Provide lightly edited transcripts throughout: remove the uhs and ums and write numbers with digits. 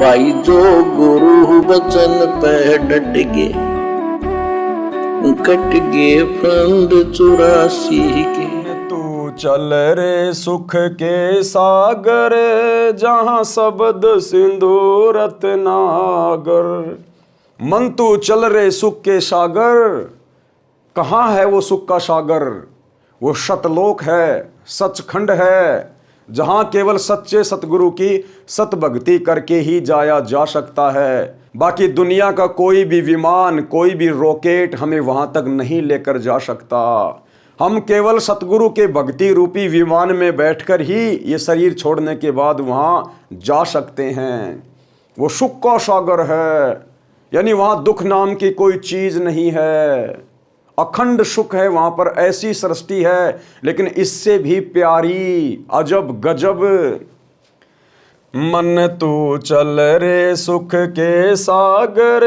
भाई जो गुरु वचन पे डट गे, कट गे फंद 84 के। तू चल रे सुख के सागर, जहाँ शब्द सिंधु रत्नागर। मन तू चल रे सुख के सागर, कहाँ है वो सुख का सागर? वो सतलोक है, सचखंड है, जहाँ केवल सच्चे सतगुरु की सतभक्ति करके ही जाया जा सकता है। बाकी दुनिया का कोई भी विमान, कोई भी रॉकेट हमें वहाँ तक नहीं लेकर जा सकता। हम केवल सतगुरु के भक्ति रूपी विमान में बैठकर ही ये शरीर छोड़ने के बाद वहाँ जा सकते हैं। वो सुख का सागर है, यानी वहाँ दुख नाम की कोई चीज़ नहीं है। अखंड सुख है वहाँ पर, ऐसी सृष्टि है, लेकिन इससे भी प्यारी, अजब गजब। मन तू चल रे सुख के सागर,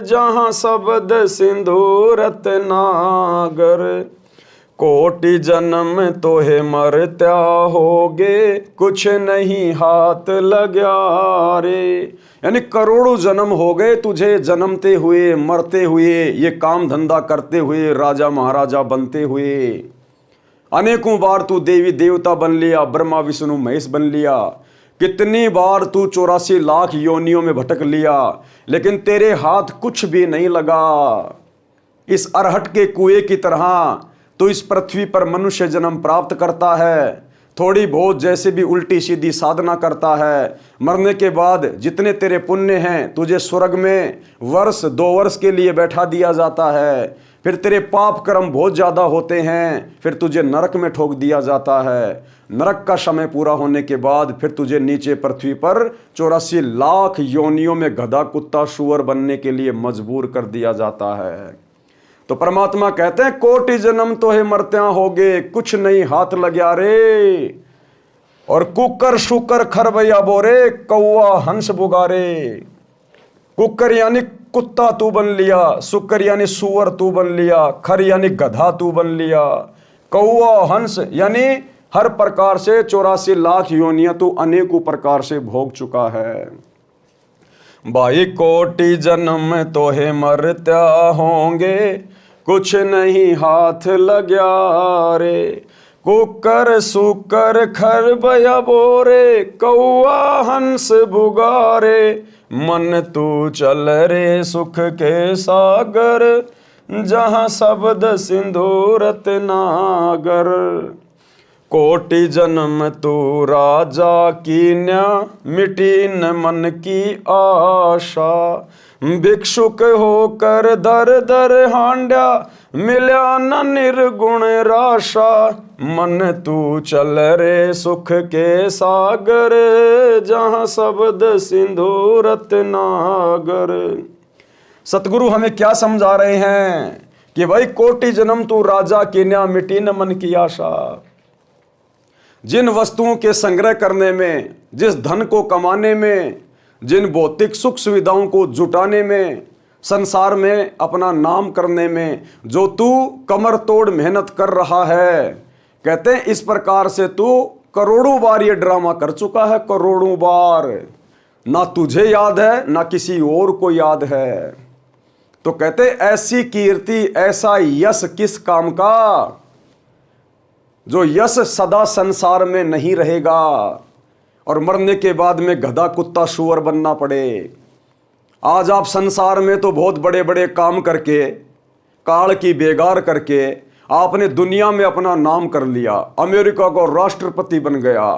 जहाँ शब्द सिंधु रत्नागर। कोटि जन्म तोहे मरत्या होगे, कुछ नहीं हाथ लग्या रे। यानी करोड़ों जन्म हो गए तुझे जन्मते हुए, मरते हुए, ये काम धंधा करते हुए, राजा महाराजा बनते हुए। अनेकों बार तू देवी देवता बन लिया, ब्रह्मा विष्णु महेश बन लिया। कितनी बार तू 84 लाख योनियों में भटक लिया, लेकिन तेरे हाथ कुछ भी नहीं लगा। इस अरहट के कुएं की तरह तो इस पृथ्वी पर मनुष्य जन्म प्राप्त करता है, थोड़ी बहुत जैसे भी उल्टी सीधी साधना करता है। मरने के बाद जितने तेरे पुण्य हैं, तुझे स्वर्ग में वर्ष 2 वर्ष के लिए बैठा दिया जाता है। फिर तेरे पाप कर्म बहुत ज़्यादा होते हैं, फिर तुझे नरक में ठोक दिया जाता है। नरक का समय पूरा होने के बाद फिर तुझे नीचे पृथ्वी पर 84 लाख योनियों में गधा कुत्ता सूअर बनने के लिए मजबूर कर दिया जाता है। तो परमात्मा कहते हैं कोटि जन्म तो है मरत्या होगे, कुछ नहीं हाथ लग्या रे। और कुकर शुकर खरबैया बोरे, कौआ हंस बुगारे। कुकर यानी कुत्ता तू बन लिया, शुकर यानी सुअर तू बन लिया, खर यानी गधा तू बन लिया, कौआ हंस यानी हर प्रकार से 84 लाख योनियां तू अनेकों प्रकार से भोग चुका है। भाई कोटि जन्म तोहे मरत्या होंगे, कुछ नहीं हाथ लग्या रे। कुकर सुकर खरबैया बोरे, कौआ हंस बुगारे। मन तू चल रे सुख के सागर, जहाँ शब्द सिंधु रत्नागर। कोटि जन्म तू राजा कीन्या, मिटी न मन की आशा। भिक्षुक होकर दर दर हांड्या, मिल्या न निर्गुण राशा। मन तू चल रे सुख के सागर, जहाँ शब्द सिंधु रत्नागर। सतगुरु हमें क्या समझा रहे हैं कि भाई कोटि जन्म तू राजा कीन्या, मिटी न मन की आशा। जिन वस्तुओं के संग्रह करने में, जिस धन को कमाने में, जिन भौतिक सुख सुविधाओं को जुटाने में, संसार में अपना नाम करने में जो तू कमर तोड़ मेहनत कर रहा है, कहते हैं इस प्रकार से तू करोड़ों बार ये ड्रामा कर चुका है, करोड़ों बार। ना तुझे याद है, ना किसी और को याद है। तो कहते ऐसी कीर्ति, ऐसा यश किस काम का, जो यश सदा संसार में नहीं रहेगा और मरने के बाद में गधा कुत्ता सूअर बनना पड़े। आज आप संसार में तो बहुत बड़े बड़े काम करके, काल की बेगार करके आपने दुनिया में अपना नाम कर लिया, अमेरिका को राष्ट्रपति बन गया।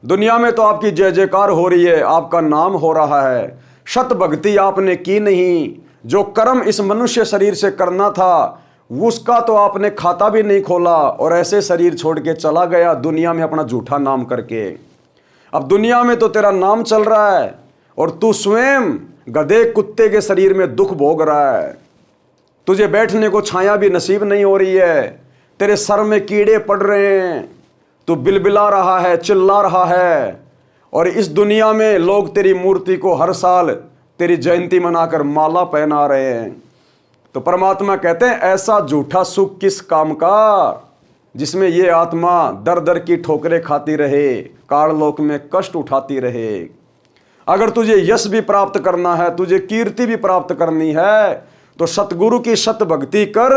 दुनिया में तो आपकी जय जयकार हो रही है, आपका नाम हो रहा है। सत भक्ति आपने की नहीं, जो कर्म इस मनुष्य शरीर से करना था उसका तो आपने खाता भी नहीं खोला, और ऐसे शरीर छोड़ के चला गया दुनिया में अपना झूठा नाम करके। अब दुनिया में तो तेरा नाम चल रहा है और तू स्वयं गधे कुत्ते के शरीर में दुख भोग रहा है। तुझे बैठने को छाया भी नसीब नहीं हो रही है, तेरे सर में कीड़े पड़ रहे हैं, तू बिलबिला रहा है, चिल्ला रहा है। और इस दुनिया में लोग तेरी मूर्ति को हर साल तेरी जयंती मनाकर माला पहना रहे हैं। तो परमात्मा कहते हैं ऐसा झूठा सुख किस काम का, जिसमें ये आत्मा दर दर की ठोकरें खाती रहे, काल लोक में कष्ट उठाती रहे। अगर तुझे यश भी प्राप्त करना है, तुझे कीर्ति भी प्राप्त करनी है, तो सतगुरु की सत भक्ति कर।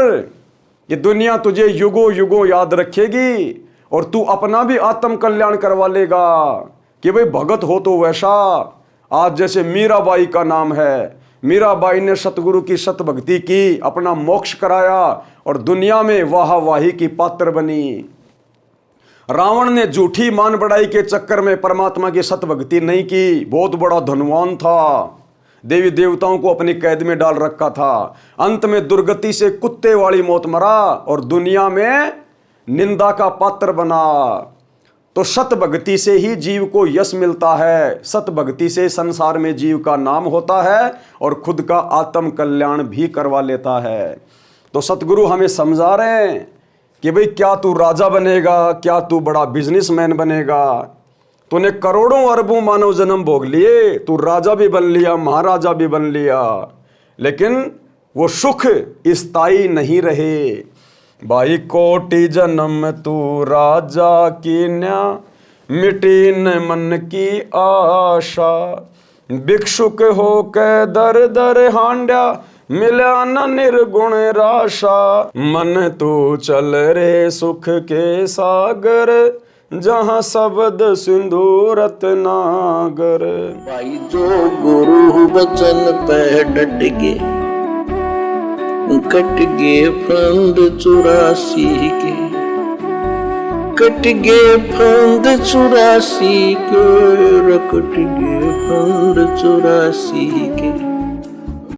ये दुनिया तुझे युगों युगों याद रखेगी और तू अपना भी आत्म कल्याण करवा लेगा कि भाई भगत हो तो वैसा। आज जैसे मीराबाई का नाम है, मीराबाई ने सतगुरु की सत भक्ति की, अपना मोक्ष कराया और दुनिया में वाह वाही की पात्र बनी। रावण ने झूठी मान बढ़ाई के चक्कर में परमात्मा की सत भक्ति नहीं की, बहुत बड़ा धनवान था, देवी देवताओं को अपनी कैद में डाल रखा था, अंत में दुर्गति से कुत्ते वाली मौत मरा और दुनिया में निंदा का पात्र बना। तो सत भक्ति से ही जीव को यश मिलता है, सत भक्ति से संसार में जीव का नाम होता है और खुद का आत्म कल्याण भी करवा लेता है। तो सतगुरु हमें समझा रहे हैं कि भाई क्या तू राजा बनेगा, क्या तू बड़ा बिजनेसमैन बनेगा, तूने करोड़ों अरबों मानव जन्म भोग लिए, तू राजा भी बन लिया, महाराजा भी बन लिया, लेकिन वो सुख स्थायी नहीं रहे। भाई कोटि जन्म तू राजा की न्या, मिटी न मन की आशा, भिक्षुक हो के दर दर हांड्या, मिला न निर्गुण राशा, मन तू चल रे सुख के सागर, जहाँ शब्द सिंधु रत्नागर। भाई जो गुरु वचन पे डट के, कट गए फंद 84 के, कट गए फंद 84 के, कट गए फंद 84 के।